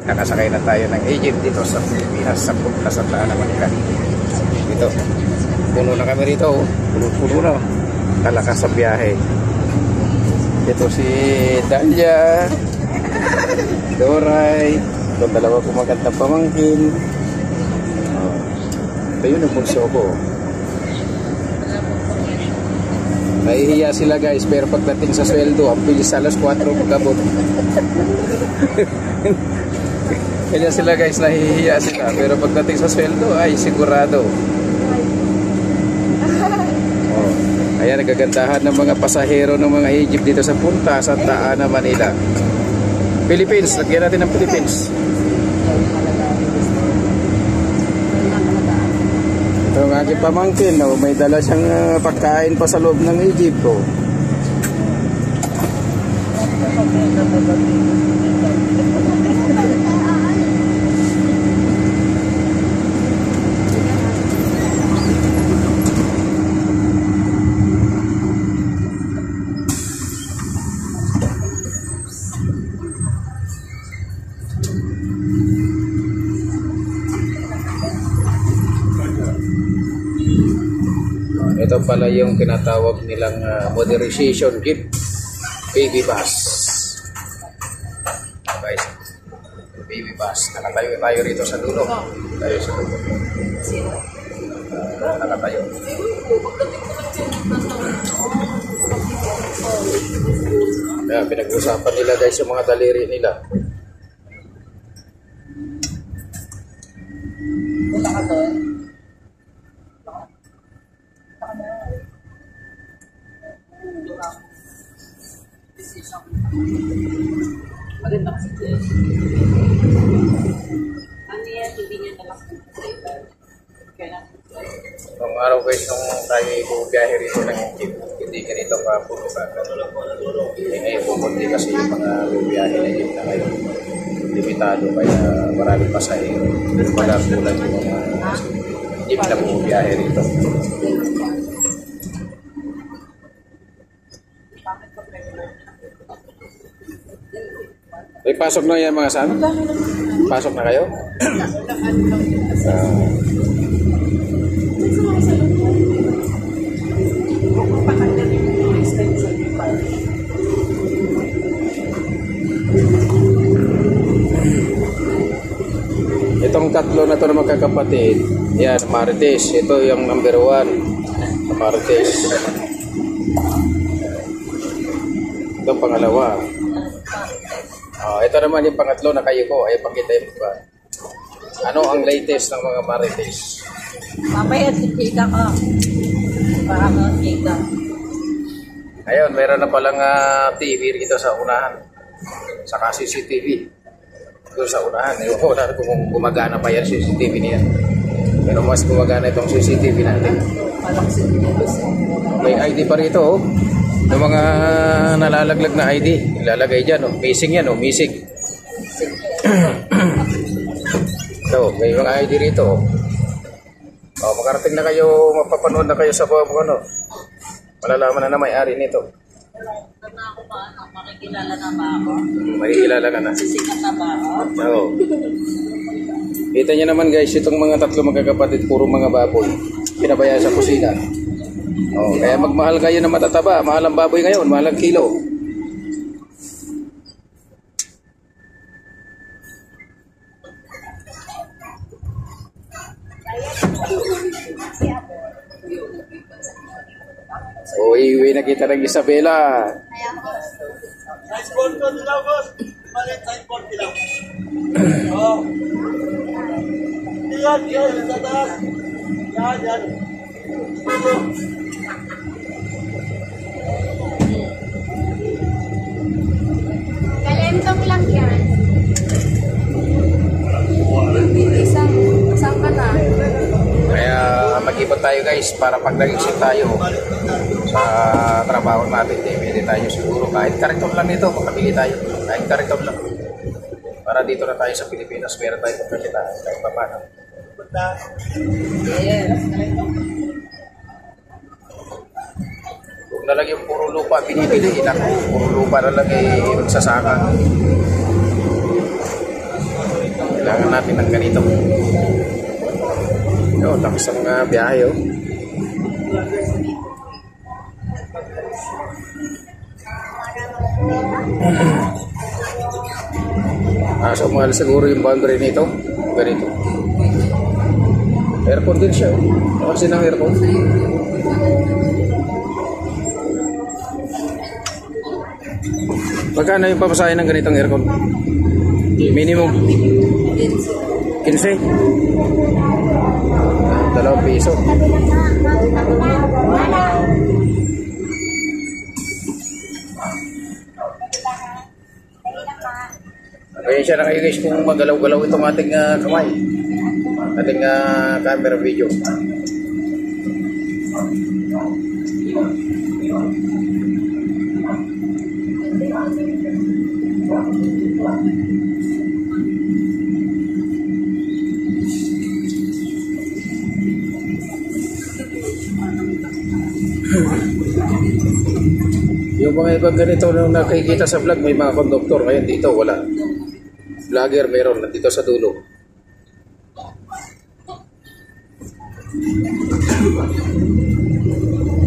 Nakasakay na tayo ng Egypt dito sa Pilipinas sa punta sa Taan naman ka. Ito, puno na kami rito, puno na. Kalakas sa biyahe. Ito si Dalia, Doray, ito dalawa kong magandang pamangkin. Ito yun ang bunso ko. Nahihiya sila guys, pero pagdating sa sweldo, ang bilis alas 4 magabot. Kaya sila guys, nahihiya sila, pero pagdating sa sweldo, ay sigurado. Ayan, nagagandahan ng mga pasahero ng mga Egypt dito sa punta sa Taan, Manila. Philippines, lagyan natin ng Philippines. Ito ang aking pamangkin, no? May dala siyang pagkain pa sa loob ng Egypt. Oh. Ito pala yung tinatawag nilang modernization gift, baby bus. Guys, baby bus. Nakatayo tayo rito sa dulo. Tayo sa dulo. Nakatayo. Kaya pinag-usapan nila guys yung mga daliri nila. Punta ka doon? Maganda kasi ito. Ano yan, hindi niya nalang sa iba. Kaya Nung araw guys, nung tayo bubiyahe rito ng Egypt, hindi ganito pa po. Ngayon pumunti kasi yung mga bubiyahe ng Egypt na ngayon. Limitado kaya maraming pasahero. Wala kulang yung mga Egypt na bubiyahe rito. Ay, pasok na yan mga san? Pasok na kayo? Itong tatlo na ito na magkakapatid, yan, Marites. Ito yung number 1, Marites. Ito ang pangalawa. Ito naman yung pangatlo na kayo ko. Ay, pakita yung ba? Ano ang latest ng mga Marites? mamaya titika ko. Para makikita. Ayun, meron na palang TV rito sa unahan. Saka CCTV. Doon sa unahan. Ewan na kung gumagana pa yan CCTV niya. Pero mas gumagana itong CCTV natin. May ID pa rito, oh. Yung mga nalalaglag na ID, ilalagay dyan, oh. Missing yan, oh. Missing. So, may mga ID rito, oh. Oh, makarating na kayo, mapapanood na kayo sa ano. Malalaman na may-ari nito. Makikilala na ba ako? Makikilala ka na. Sisikat na ba ako? Oo. Kita niyo naman guys, itong mga tatlo magkakapatid, puro mga baboy. Pinabayaan sa kusina. Oh, kaya magmahal kayo na matataba. Mahal ang baboy ngayon, mahal ang kilo. So, iuwi na kita ng Isabela. Size 40 nila, boss. Malit, size 40 lang. Oo. Yan, sa taas. Yan. Kalentong lang yan. Isang ka na. Kaya mag-ipon tayo guys para pag nag-exit tayo sa trabaho natin, pwede tayo siguro kahit kariton lang nito, makabili tayo kahit kariton lang para dito na tayo sa Pilipinas, meron tayo pagkakitaan kahit pa paano. Kung na lang yung puro lupa binibili, puro lupa na lang magsasaka. Kailangan natin ng ganito. Yo, lakas ang biyahe, oh. So mahal siguro yung boundary nito. Ganito. Aircon din siya, oh. Kasi ng aircon. Magkano yung papasahin ng ganitong aircon? Minimum 15. 2 piso. Kaya siya na kayo guys kung magalaw-galaw itong ating kamay. Ating camera video. Yung mga ibang ganito nung nakikita sa vlog, may mga konduktor. Ngayon dito wala. Vlogger meron nandito sa dulo.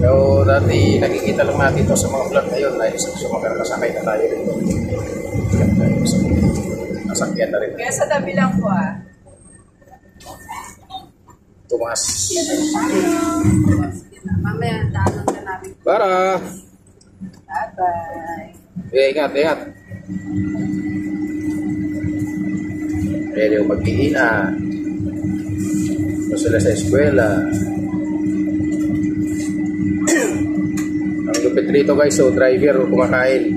So dati nakikita lang natin ito sa mga vlog ngayon na isang sumakasakay na tayo dito. Nasakyan na rin. Kaya sa tabi lang po Tumas. Mamaya, daanan na namin. Para! Bye-bye. Ingat, ingat. Pwede yung mag-iina. O sila sa eskwela. Ang lupit rito guys, so driver kumakain.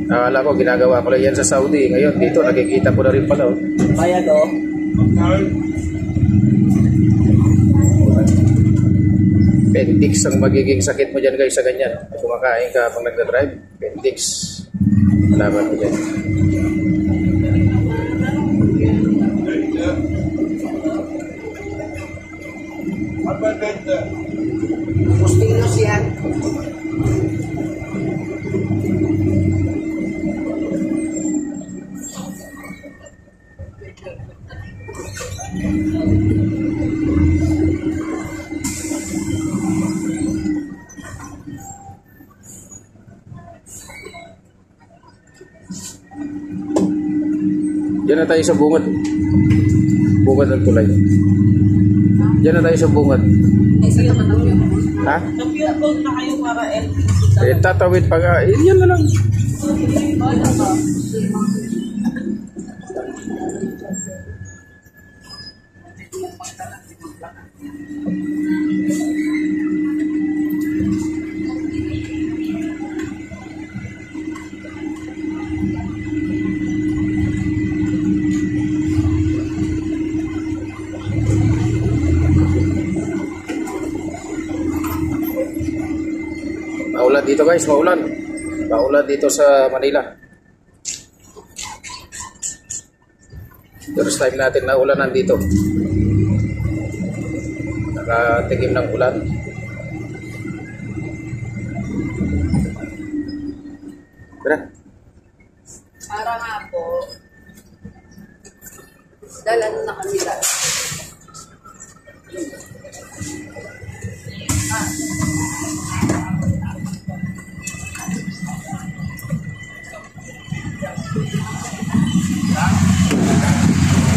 Akala ko ginagawa ko lang yan sa Saudi. Ngayon dito nakikita ko na rin pala. Bayad o. Appendix ang magiging sakit mo dyan guys sa ganyan. Kumakain ka pag nagdadrive. Appendix. Malaman mo dyan. Gustinos yan. Diyan na tayo sa bungad. Bungad ng tulay. Diyan na tayo sa bungad. Isa naman ang yun. Ha? Nag-build na kayo para Tatawid pa nga. Yan na lang. Maulan dito guys, maulan. Maulan dito sa Manila. First time natin na ulanan dito. Nakatikim ng ulan. Tara. Para nga po, dalan na kami lang.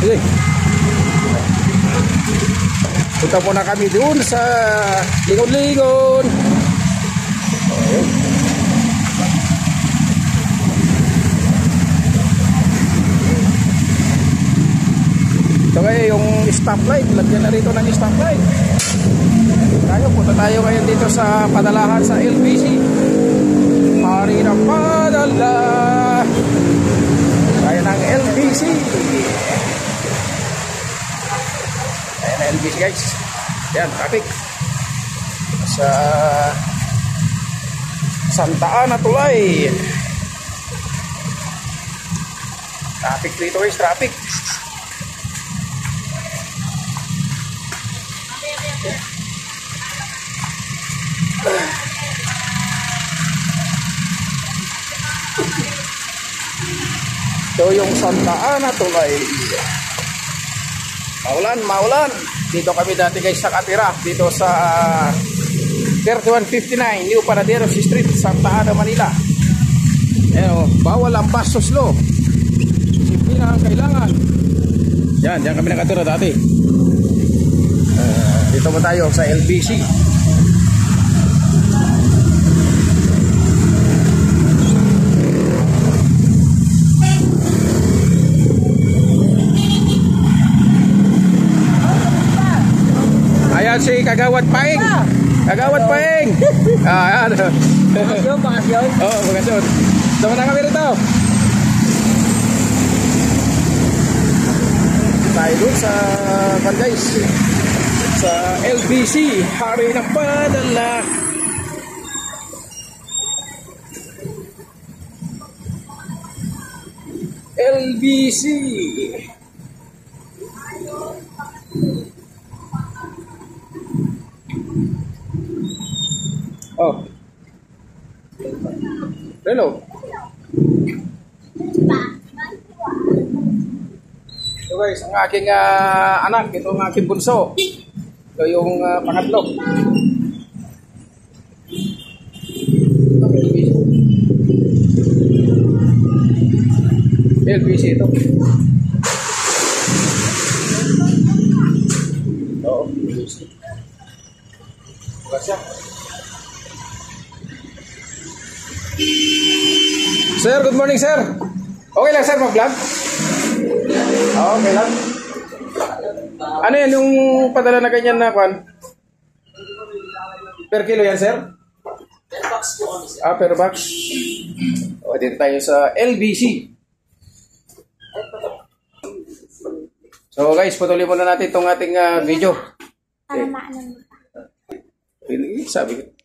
Sige. Punta muna kami dun sa Lingon-Lingon. Ayun. Ito kayo yung stoplight. Lagyan na rito ng stoplight. Punta tayo ngayon dito sa padalahan sa LBC. Hari ng padala. Kaya ng LBC. Ayan na LBC guys. Ayan, traffic. Sa Santa Ana Tulay. Traffic dito guys, traffic. Ito yung Santa Ana Tulay. Maulan. Dito kami dati guys nakatira. Dito sa 3159 New Panaderos Street, Santa Ana, Manila. Bawal ang bastos lo. Simple na ang kailangan. Diyan kami nakatira dati. Dito mo tayo sa LBC. Ayan si Kagawad Paing. Kagawad Paing. Ayan. Bakasyon. Oo, bakasyon. Sama na kami rito. Tayo doon sa guys, sa LBC, Hari ng Padala. LBC. Oh. Hello. So guys, ang aking anak, ito ang aking bunso. Ito yung pangatlo. LBC ito. Oo, LBC. Bukas siya. Sir, good morning sir. Okay lang sir mag-vlog? Okay lang. Ano yan yung padala na ganyan na kwan? Per kilo yan sir? Per box po kami, sir. Per box. O, dito tayo sa LBC. So guys, patuloy muna natin itong ating video. Para maalam mo pa. Sabi ko.